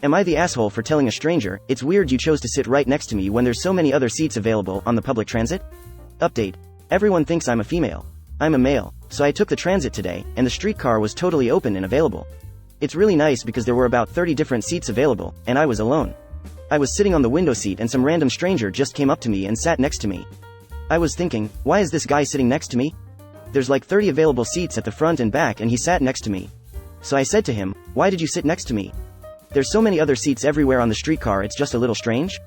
Am I the asshole for telling a stranger, it's weird you chose to sit right next to me when there's so many other seats available on the public transit? Update. Everyone thinks I'm a female. I'm a male, so I took the transit today, and the streetcar was totally open and available. It's really nice because there were about 30 different seats available, and I was alone. I was sitting on the window seat and some random stranger just came up to me and sat next to me. I was thinking, why is this guy sitting next to me? There's like 30 available seats at the front and back and he sat next to me. So I said to him, why did you sit next to me? There's so many other seats everywhere on the streetcar, it's just a little strange.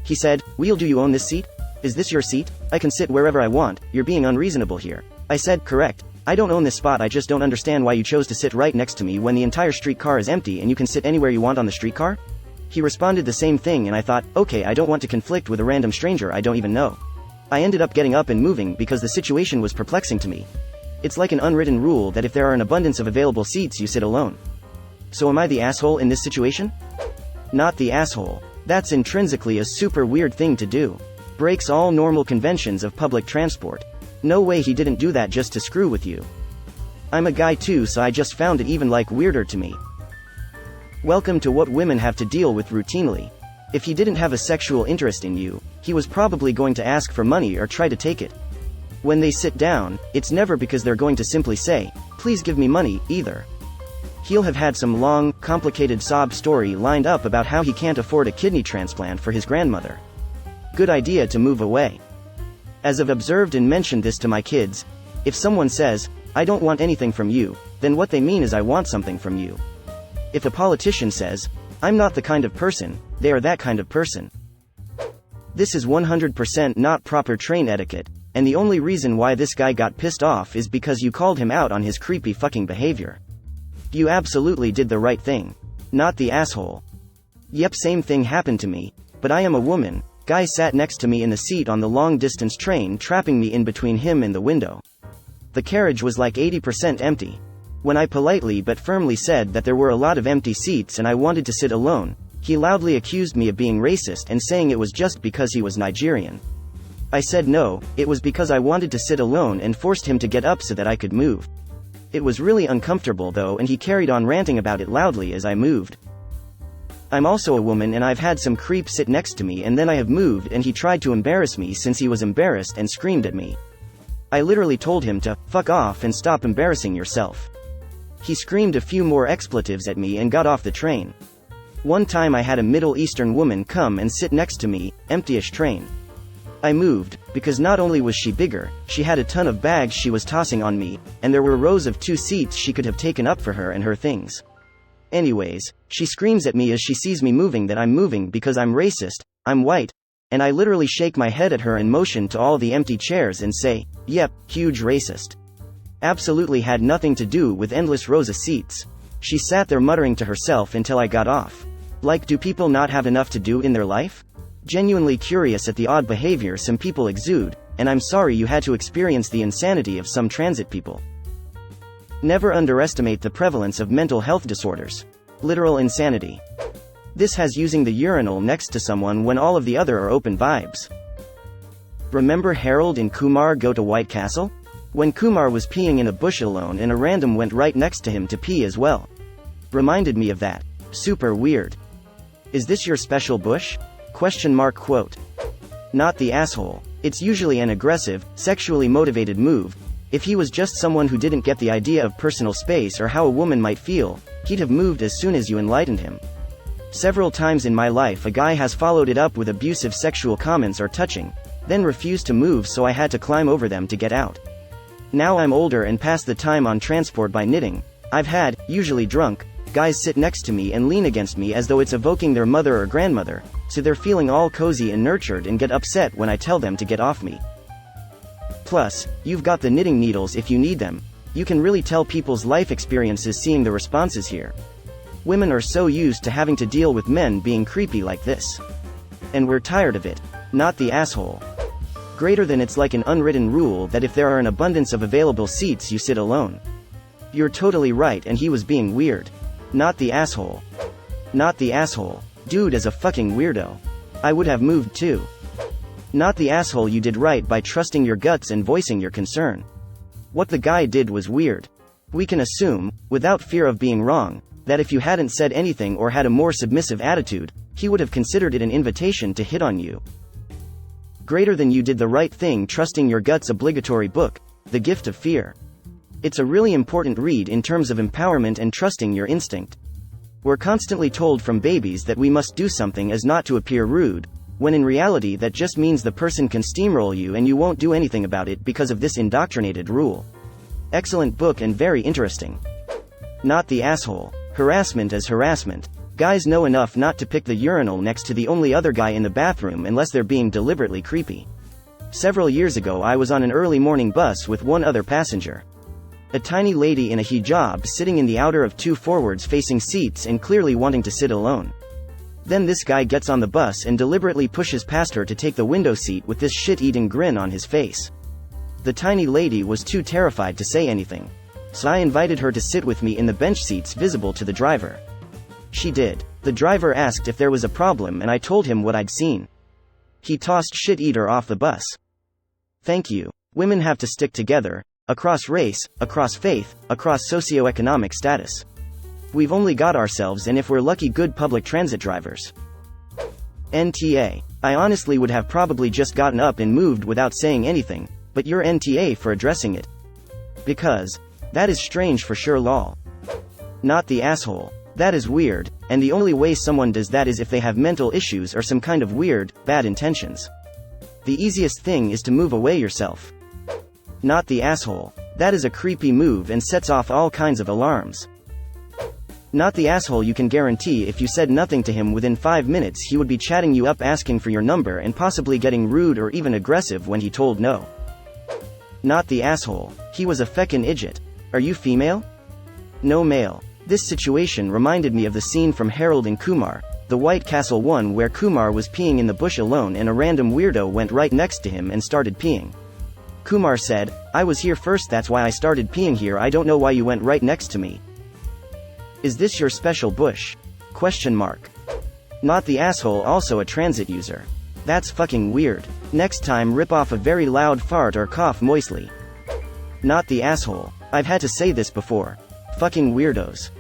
He said, Wheel, do you own this seat? Is this your seat? I can sit wherever I want, you're being unreasonable here. I said, correct. I don't own this spot, I just don't understand why you chose to sit right next to me when the entire streetcar is empty and you can sit anywhere you want on the streetcar? He responded the same thing and I thought, okay, I don't want to conflict with a random stranger I don't even know. I ended up getting up and moving because the situation was perplexing to me. It's like an unwritten rule that if there are an abundance of available seats you sit alone. So am I the asshole in this situation? Not the asshole. That's intrinsically a super weird thing to do. Breaks all normal conventions of public transport. No way he didn't do that just to screw with you. I'm a guy too, so I just found it even like weirder to me. Welcome to what women have to deal with routinely. If he didn't have a sexual interest in you, he was probably going to ask for money or try to take it. When they sit down, it's never because they're going to simply say, please give me money, either. He'll have had some long, complicated sob story lined up about how he can't afford a kidney transplant for his grandmother. Good idea to move away. As I've observed and mentioned this to my kids, if someone says, I don't want anything from you, then what they mean is I want something from you. If a politician says, I'm not the kind of person, they are that kind of person. This is 100% not proper train etiquette, and the only reason why this guy got pissed off is because you called him out on his creepy fucking behavior. You absolutely did the right thing. Not the asshole. Yep, same thing happened to me, but I am a woman. Guy sat next to me in the seat on the long-distance train, trapping me in between him and the window. The carriage was like 80% empty. When I politely but firmly said that there were a lot of empty seats and I wanted to sit alone, he loudly accused me of being racist and saying it was just because he was Nigerian. I said no, it was because I wanted to sit alone and forced him to get up so that I could move. It was really uncomfortable though, and he carried on ranting about it loudly as I moved. I'm also a woman and I've had some creep sit next to me and then I have moved and he tried to embarrass me since he was embarrassed and screamed at me. I literally told him to fuck off and stop embarrassing yourself. He screamed a few more expletives at me and got off the train. One time I had a Middle Eastern woman come and sit next to me, empty-ish train. I moved, because not only was she bigger, she had a ton of bags she was tossing on me, and there were rows of 2 seats she could have taken up for her and her things. Anyways, she screams at me as she sees me moving that I'm moving because I'm racist, I'm white, and I literally shake my head at her and motion to all the empty chairs and say, yep, huge racist. Absolutely had nothing to do with endless rows of seats. She sat there muttering to herself until I got off. Like, do people not have enough to do in their life? Genuinely curious at the odd behavior some people exude, and I'm sorry you had to experience the insanity of some transit people. Never underestimate the prevalence of mental health disorders. Literal insanity. This has using the urinal next to someone when all of the other are open vibes. Remember Harold and Kumar Go to White Castle? When Kumar was peeing in a bush alone and a random went right next to him to pee as well. Reminded me of that. Super weird. Is this your special bush? ? Quote. Not the asshole. It's usually an aggressive, sexually motivated move. If he was just someone who didn't get the idea of personal space or how a woman might feel, he'd have moved as soon as you enlightened him. Several times in my life a guy has followed it up with abusive sexual comments or touching, then refused to move, so I had to climb over them to get out. Now I'm older and past the time on transport by knitting. I've had, usually drunk, guys sit next to me and lean against me as though it's evoking their mother or grandmother, so they're feeling all cozy and nurtured and get upset when I tell them to get off me. Plus, you've got the knitting needles if you need them. You can really tell people's life experiences seeing the responses here. Women are so used to having to deal with men being creepy like this. And we're tired of it. Not the asshole. Greater than it's like an unwritten rule that if there are an abundance of available seats you sit alone. You're totally right, and he was being weird. Not the asshole. Not the asshole. Dude is a fucking weirdo. I would have moved too. Not the asshole, you did right by trusting your guts and voicing your concern. What the guy did was weird. We can assume, without fear of being wrong, that if you hadn't said anything or had a more submissive attitude, he would have considered it an invitation to hit on you. Greater than you did the right thing trusting your gut's obligatory book, The Gift of Fear. It's a really important read in terms of empowerment and trusting your instinct. We're constantly told from babies that we must do something as not to appear rude, when in reality that just means the person can steamroll you and you won't do anything about it because of this indoctrinated rule. Excellent book and very interesting. Not the asshole. Harassment is harassment. Guys know enough not to pick the urinal next to the only other guy in the bathroom unless they're being deliberately creepy. Several years ago I was on an early morning bus with one other passenger. A tiny lady in a hijab sitting in the outer of two forwards-facing seats and clearly wanting to sit alone. Then this guy gets on the bus and deliberately pushes past her to take the window seat with this shit-eating grin on his face. The tiny lady was too terrified to say anything. So I invited her to sit with me in the bench seats visible to the driver. She did. The driver asked if there was a problem and I told him what I'd seen. He tossed shit-eater off the bus. Thank you. Women have to stick together. Across race, across faith, across socioeconomic status. We've only got ourselves and if we're lucky good public transit drivers. NTA. I honestly would have probably just gotten up and moved without saying anything, but you're NTA for addressing it. Because that is strange for sure lol. Not the asshole. That is weird, and the only way someone does that is if they have mental issues or some kind of weird, bad intentions. The easiest thing is to move away yourself. Not the asshole. That is a creepy move and sets off all kinds of alarms. Not the asshole. You can guarantee if you said nothing to him within 5 minutes he would be chatting you up asking for your number and possibly getting rude or even aggressive when he told no. Not the asshole. He was a feckin' idiot. Are you female? No male. This situation reminded me of the scene from Harold and Kumar, the White Castle one where Kumar was peeing in the bush alone and a random weirdo went right next to him and started peeing. Kumar said, I was here first, that's why I started peeing here, I don't know why you went right next to me. Is this your special bush? Question mark. Not the asshole. Also a transit user. That's fucking weird. Next time rip off a very loud fart or cough moistly. Not the asshole. I've had to say this before. Fucking weirdos.